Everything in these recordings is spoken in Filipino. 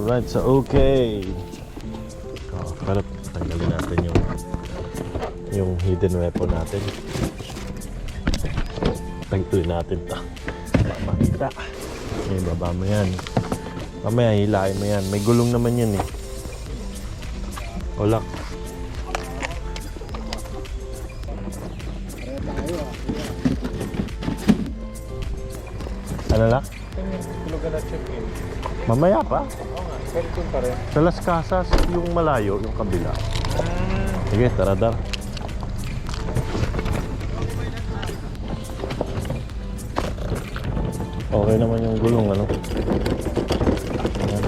Alright, so okay. Pero tanggalin natin yung hidden weapon natin. Tagtuloy natin ito. Makita. Okay, baba mo yan. Mamaya hilahin mo yan. May gulong naman yan eh. Wala. Ano na? Tulugan na check-in. Mamaya pa? Oo nga, check-in pa rin. Sa Las Casas, yung malayo, yung kabila. Sige, tara dar. Okay naman yung gulong, ano? Ayan.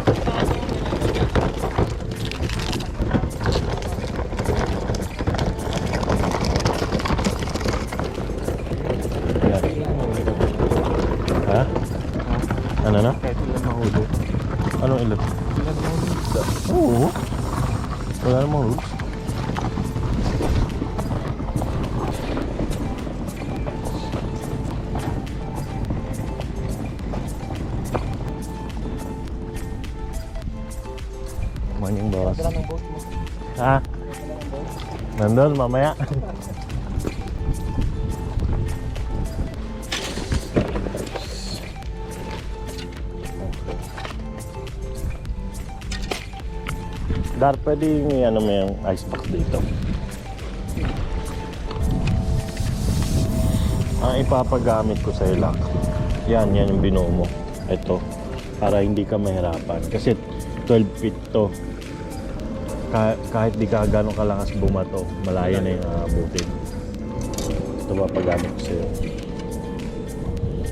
Ha? Ano na? Kahit ilan mahulog. Anong ilan? Ilan mahulog? Oo. Wala namang rules. Manyang bawas. Dala ng boat mo. Ha? Nandun, mamaya. Dar, pwede yung ano mo yung icebox dito. Ang ipapagamit ko sa ilak, yan yung binuo mo. Ito, para hindi ka mahirapan. Kasi 12 feet to. Kahit di ka gano'ng kalakas bumato, malayo na yung aabutin. Ito papagamit ko sa'yo.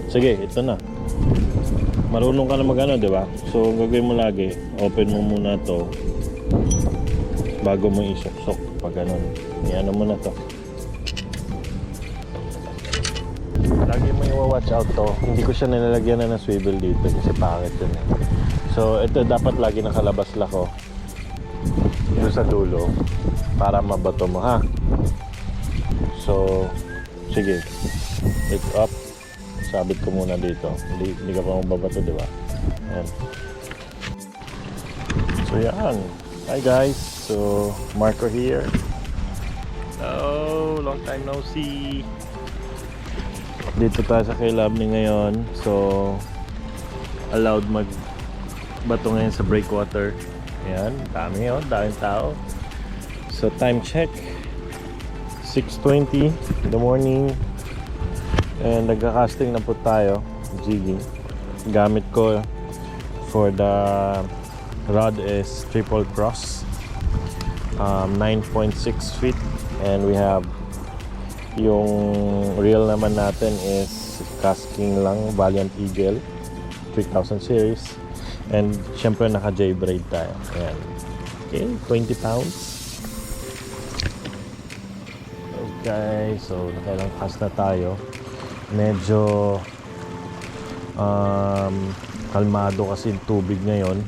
Sige, ito na. Marunong ka na mag-ano, di ba? So, ang gagawin mo lagi, open mo muna to bago mo isok-sok pag ganun. Iyan mo na to. Lagi mo i-watch out to. Hindi ko siya nilalagyan na ng swivel dito kasi pangit yun eh. So ito dapat lagi nakalabas lako doon sa dulo para mabato mo, ha. So sige, lift up, sabit ko muna dito. Hindi ka pa mababato, di ba? Ayan. So yan. Hi guys, so Marco here. Oh, long time no see. Dito tayo sa Kailabni ngayon. So allowed magbato ngayon sa breakwater. Ayan, dami yun, daming tao. So time check 6:20 in the morning. And nagka-casting na po tayo, jigging. Gamit ko for the rod is triple cross, 9.6 feet, and we have yung reel naman natin is casting lang Valiant Eagle 3000 series, and syempre naka J-braid tayo. Ayan. Okay, 20 pounds. Okay, so nakailang cast na tayo. Medyo kalmado kasi yung tubig ngayon.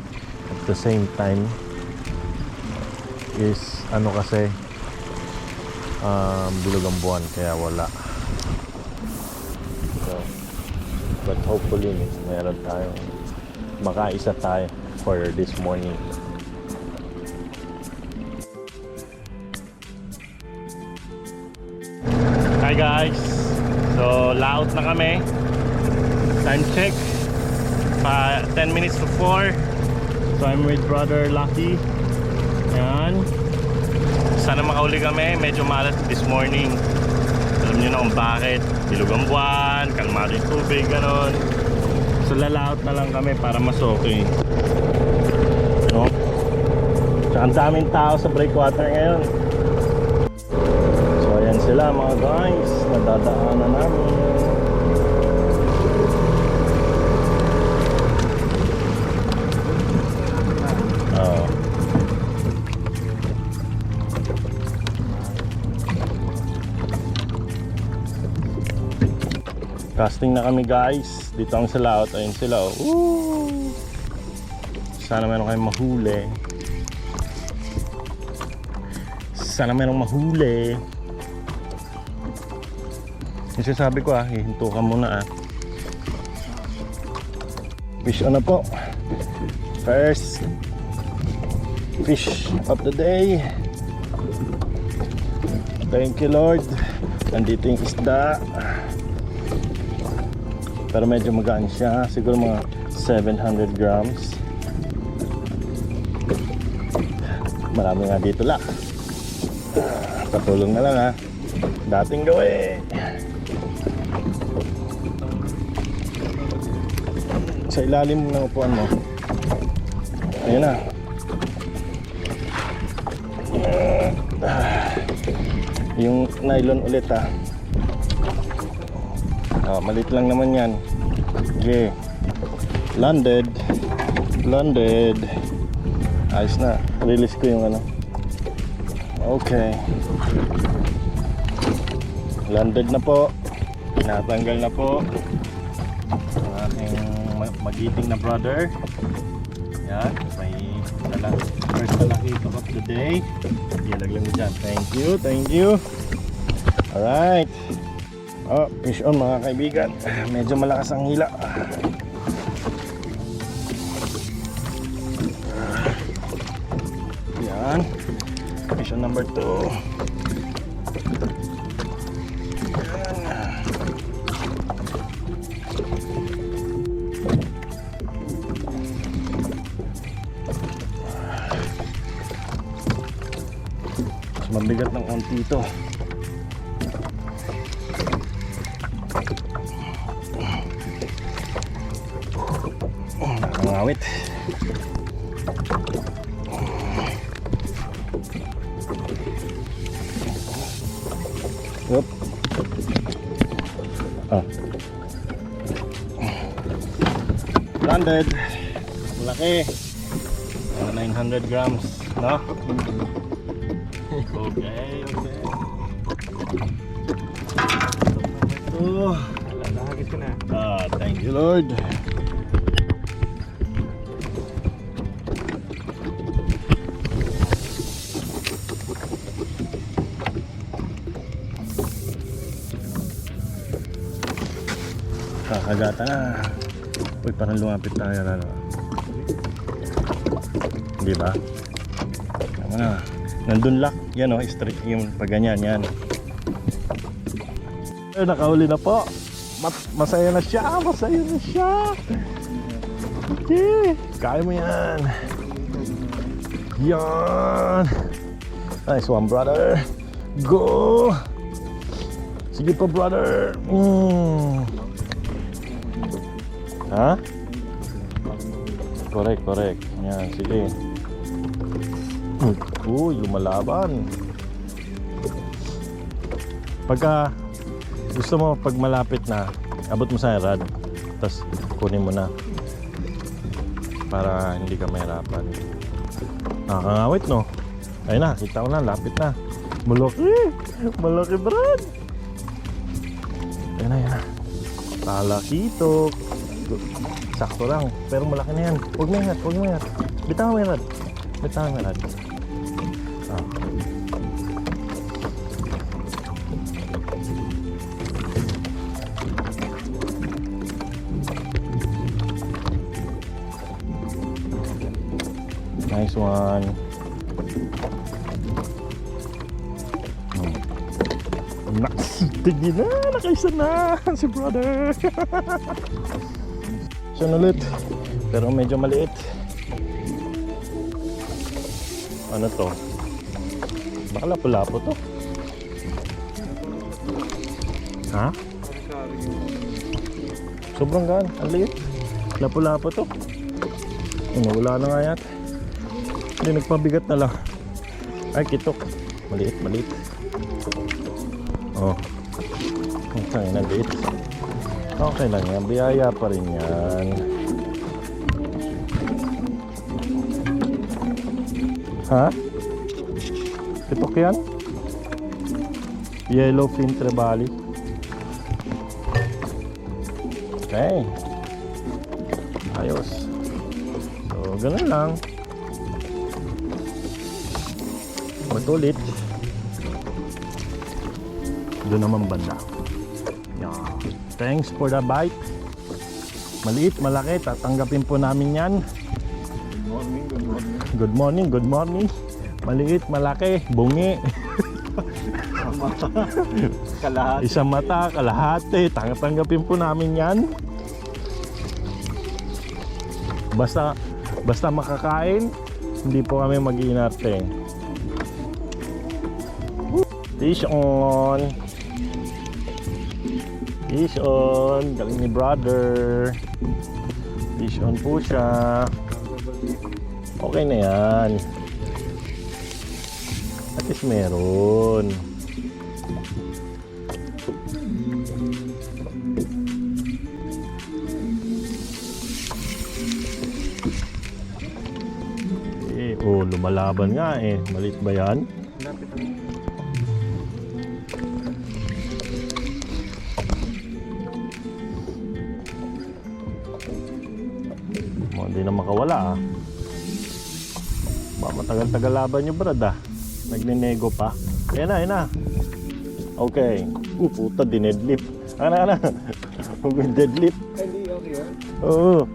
At the same time is ano kasi bilog ang buwan kaya wala. So, but hopefully meron tayo, makaisa tayo for this morning. Hi guys, so laot na kami. Time check 10 minutes to 4. So I'm with brother Lucky. Ayan. Sana makauli kami. Medyo malat this morning. Alam nyo na kung bakit. Bilog ang buwan, kalmado yung tubig, ganon. So lalaot na lang kami para mas okay, no? So ang daming tao sa breakwater ngayon. So ayan sila mga guys, nadadaanan namin. Casting na kami guys. Dito ang sa laot. Ayun sila, oh. Woo! Sana meron kayong mahuli. Sana merong mahuli. Yung sabi ko hihinto ka muna Fish on na po. First Fish of the day. Thank you Lord. Nandito yung isda. Pero medyo magaan siya. Siguro mga 700 grams. Marami nga dito lak. Patulong na lang ha. Dating gawin. Sa ilalim ng upuan mo. Ayan na. Yung nylon ulit ha. Maliit lang naman yan. Okay. Landed. Ayos na. Release ko yung ano. Okay. Landed na po. Tinatanggal na po ang aking magiting na brother. Yan. May first malaki ito of the day. Ilaglag mo dyan. Thank you. Alright. Fish on mga kaibigan. Medyo malakas ang hila. Yan. Fish on number 2. Mas mabigat ng konti ito. Nakangawit. Yup. Landed. Malaki. 900 grams, no? Okay. Nahagis ko na. Thank you Lord. Kakagata na. Uy, parang lumapit tayo lalo. Di ba? Tama na. Nandun lak. Yan o, straight yung pag ganyan. Yan. Ay, nakahuli na po. Masaya na siya. Okay. Kaya mo yan. Yan. Nice one, brother. Go. Sige pa, brother. Ha? Correct. Yan, sige. Uy, lumalaban. Pagka gusto mo, pag malapit na, abot mo sa rod, tapos kunin mo na para hindi ka mahirapan. Nakakangawit, no? Ayun na, kita ko na, lapit na. Malaki brad. Ayun na. Talakitok. Sakto lang, pero malaki na yan. Huwag mo ingat. Bitaw mo yan. Nice one. Tignan na, nakaisa na si brother. Siya ulit, pero medyo maliit. Ano to? Baka lapo-lapo to. Ha? Sobrang gaan, ang liit. Lapo-lapo to. Wala na nga yat. Hindi, nagpabigat na lang. Ay, kitok. Maliit. Oh. Okay, naliit. Okay lang yan, biyaya pa rin yan. Ha? Kitok yan? Yellowfin trevally. Okay. Ayos. So, ganun lang. Matulit. Doon naman banda. Yeah. Thanks for the bite. Maliit, malaki, tatanggapin po namin yan. Good morning, good morning. Maliit, malaki, bungi. Kalahati. Isang mata, kalahati. Tanggapin po namin yan. Basta makakain, hindi po kami mag-iinarte. Fish on. Fish on. Galing ni brother. Fish on po siya. Okay na yan. At least meron. Oh, lumalaban nga eh. Malit ba yan? Hindi na makawala ah. Ba, matagal-tagal laban nyo brad ah. Nagninego pa. Ayan na. Okay. Puta, dinedlip. Ana. Deadlift. Hindi, okay yun. Oo.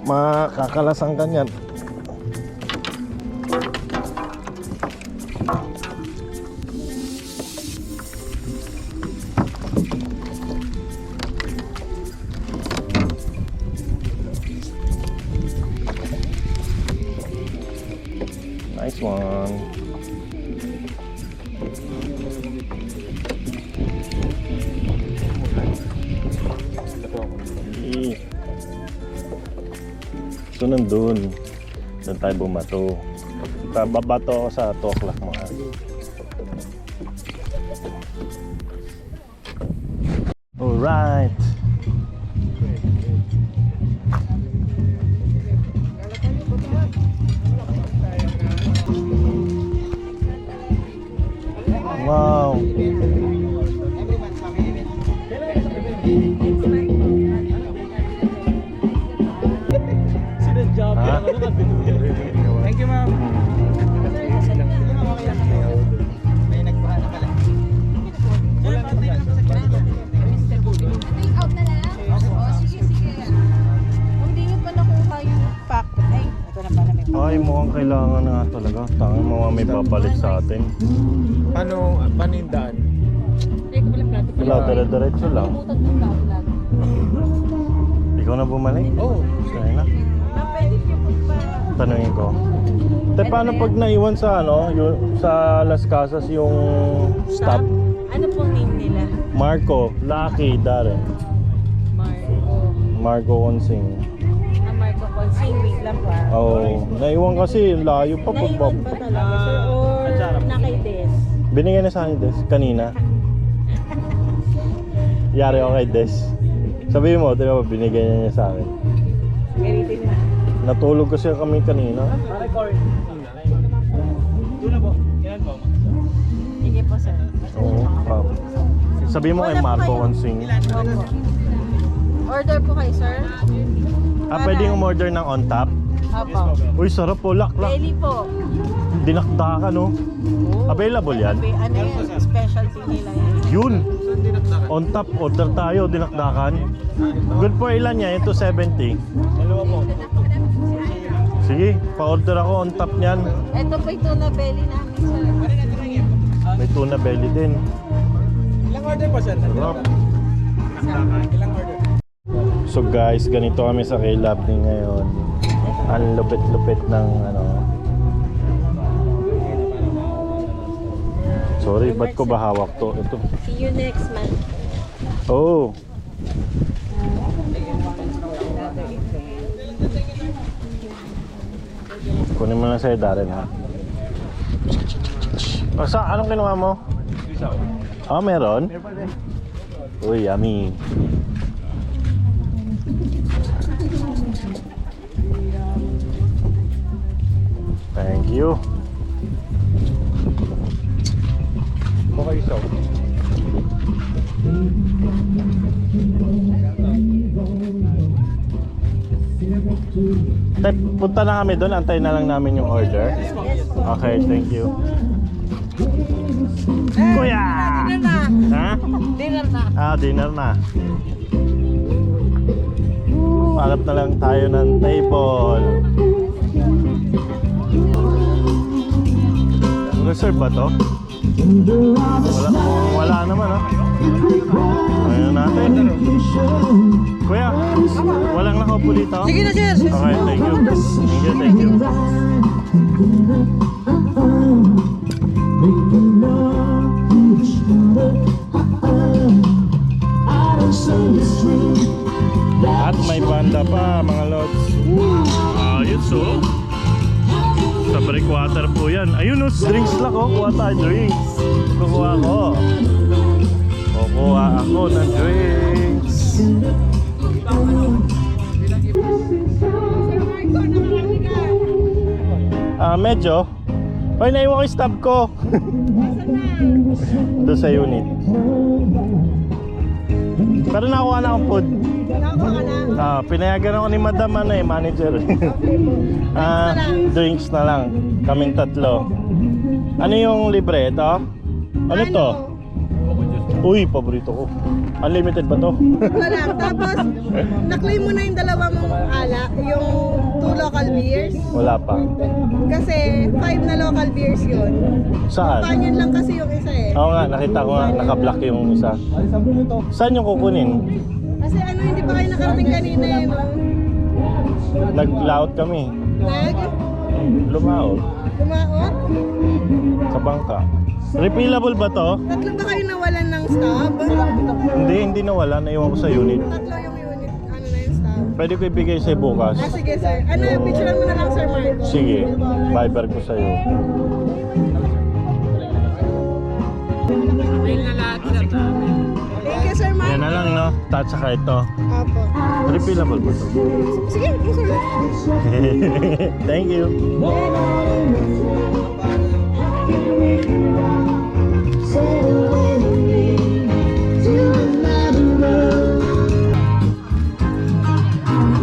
Makakalasan ka niyan. Nice one. So nandun tayo bumato. Babato ako sa 2 o'clock mga. Alright. Wow. Ha? Thank you, ma'am. May nagbahan na pala. Take out na lang? Oo, sige. Kung di nyo pa nakuha yung pack, ay, ito na pala may pack. Ay, mukhang kailangan na talaga. Tangin mo may babalik sa atin. Paano yung daan? Ay, ko pala plato. Wala, dire-diretso lang. Putag ng vlog. Ikaw na bumalik? Oo. Kaya na. Pwede nyo po pa. Tanungin ko. Te, paano pag naiwan sa sa Las Casas yung stop? Ano pong name nila? Marco, Lucky, Darren. Marco Onsing. Marco Consing, wait lang pa. Oh, naiwan kasi, layo pa Naiwan pag ba talaga, sir? Or nakaides? binigyan na sa akin Des, kanina. Yari ako kay Des. Sabihin mo, diba, binigyan niya sa akin. Gamitin na. Natulog kasi kami kanina. Doon na po. Yan po. Sige po, sir. Oo. Sabihin mo kay Wala po Marco kayo. Onsing. Opo. Order po kayo, sir? Pwedeng umorder ng on top? Opo. Uy, sarap po, lak. Belly po. Dinakdakan, no? Available yan? Ano yan? Specialty nila yan. Yun! On top, order tayo, dinakdakan. Good for ilan niya? Ito 70. Dalawa po. Sige, pa-order ako on top niyan. Ito po yung tuna belly namin, sir. May tuna belly din. Ilang order po, sir? Sarap. Ilang order? So guys, ganito kami sa K-Lab din ngayon. Ang lupit-lupit ng ano. Sorry, ba't ko ba hawak to? Ito. See you next month. Oh. Kunin mo na sa'yo, Darren, ha? Anong kinuha mo? Meron? Uy, yummy. Thank you. Okay, so. Tay, punta na kami doon. Antayin na lang namin yung order. Okay, thank you. Kuya! Dinner na. Ha? Dinner na. Dinner na. Hanap na lang tayo ng table. Reserve ba to? Wala naman ah. Ayun natin. Kuya, walang nakaupo dito? Sige na, sir. Okay, thank you. Thank you. At may banda pa mga lods. Ayos oh. Sa breakwater po yan. Ayun oh, drinks lang oh. Kuha tayo drinks. Kukuha ko. Kukuha ako ng drinks. Medyo. Ay, naiwan ko yung stub ko. Doon sa unit. Pero nakuha na akong food. Pinayagan ako ni madam manager. Drinks na lang. Kaming tatlo. Ano yung libre? Ito? Ano to? Uy, paborito ko. Unlimited ba to? Wala. Tapos, na-claim mo na yung dalawa mong ala, yung 2 local beers. Wala pa. Kasi 5 na local beers yun. Saan? Companion lang kasi yung isa eh. Oo nga, nakita ko nga. Naka-block yung isa. Saan yung kukunin? Kasi ano, hindi pa kayo nakarating kanina eh, no? Nag-layout kami. Lumaot. Lumaot? Sa bangka. Refillable ba to? Tatlo ba kayo nawalan ng stop? Hindi nawala. Naiwan ko sa unit. Tatlo yung unit, ano na yung stop. Pwede ko ibigay sa'yo bukas. Sige sir. Ano, picturean mo na lang Sir Marco. Sige, Viber ko sa'yo. Thank you Sir Marco. Yan na lang, no? At saka ito. Opo. Refillable ba to? Sige, sir. Thank you.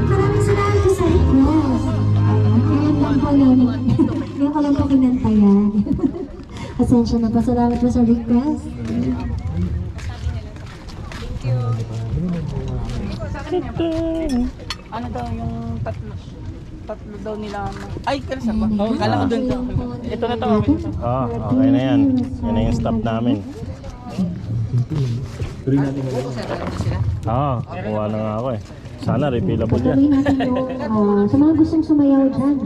Maraming salamat po sa request. Ngayon ko lang po kinantayan. Pasensya na po. Salamat po sa request. Ano daw yung tatlo daw nila ay kalsa ba? Kala ko dun daw. Ito na to. Okay na yan. Yan na yung stop namin. Kuha na nga ako eh. Sana refillable yan. Tuloy natin yung sa mga gustong sumayaw dyan.